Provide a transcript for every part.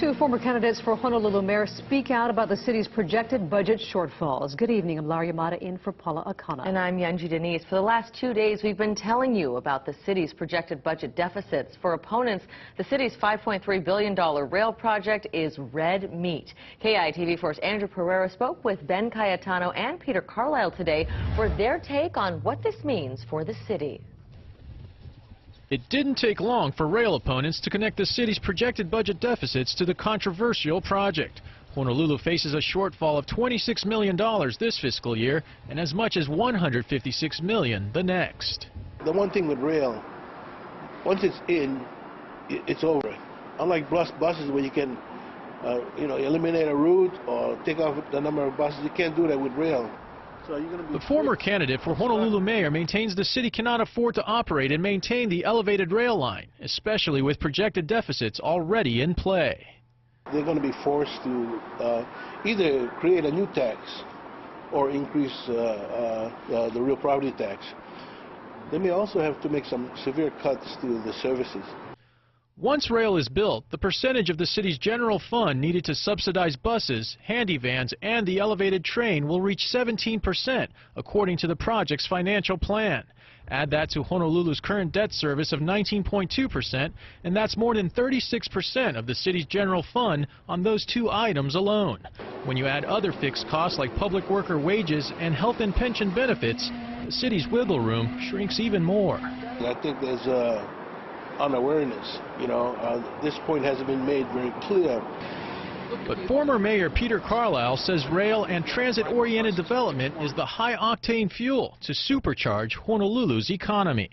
Two former candidates for Honolulu mayor speak out about the city's projected budget shortfalls. Good evening. I'm Laura Yamada in for Paula Akana. And I'm Yanji Denise. For the last 2 days, we've been telling you about the city's projected budget deficits. For opponents, the city's $5.3 billion rail project is red meat. KITV4's Andrew Pereira spoke with Ben Cayetano and Peter Carlisle today for their take on what this means for the city. It didn't take long for rail opponents to connect the city's projected budget deficits to the controversial project. Honolulu faces a shortfall of $26 million this fiscal year and as much as $156 million the next. The one thing with rail, once it's in, it's over. Unlike buses where you can eliminate a route or take off the number of buses, you can't do that with rail. So the former candidate for Honolulu mayor maintains the city cannot afford to operate and maintain the elevated rail line, especially with projected deficits already in play. They're going to be forced to either create a new tax or increase the real property tax. They may also have to make some severe cuts to the services. Once rail is built, the percentage of the city's general fund needed to subsidize buses, handy vans, and the elevated train will reach 17%, according to the project's financial plan. Add that to Honolulu's current debt service of 19.2%, and that's more than 36% of the city's general fund on those two items alone. When you add other fixed costs like public worker wages and health and pension benefits, the city's wiggle room shrinks even more. I think there's unawareness. This point hasn't been made very clear. But former Mayor Peter Carlisle says rail and transit-oriented development is the high-octane fuel to supercharge Honolulu's economy.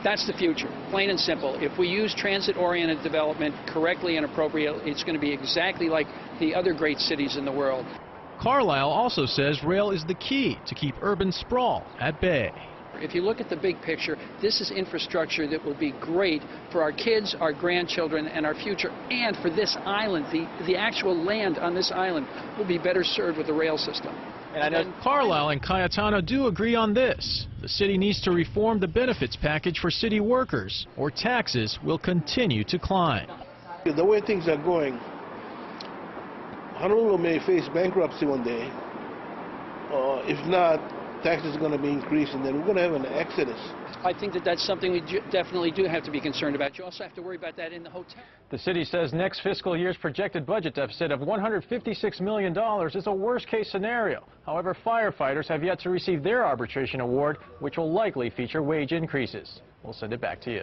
That's the future, plain and simple. If we use transit-oriented development correctly and appropriately, it's going to be exactly like the other great cities in the world. Carlisle also says rail is the key to keep urban sprawl at bay. If you look at the big picture, this is infrastructure that will be great for our kids, our grandchildren, and our future, and for this island. The actual land on this island will be better served with the rail system. And I know Carlisle and Cayetano do agree on this. The city needs to reform the benefits package for city workers, or taxes will continue to climb. The way things are going, Honolulu may face bankruptcy one day. If not, taxes are going to be increased, and then we're going to have an exodus. I think that that's something we definitely do have to be concerned about. You also have to worry about that in the hotel. The city says next fiscal year's projected budget deficit of $156 million is a worst-case scenario. However, firefighters have yet to receive their arbitration award, which will likely feature wage increases. We'll send it back to you.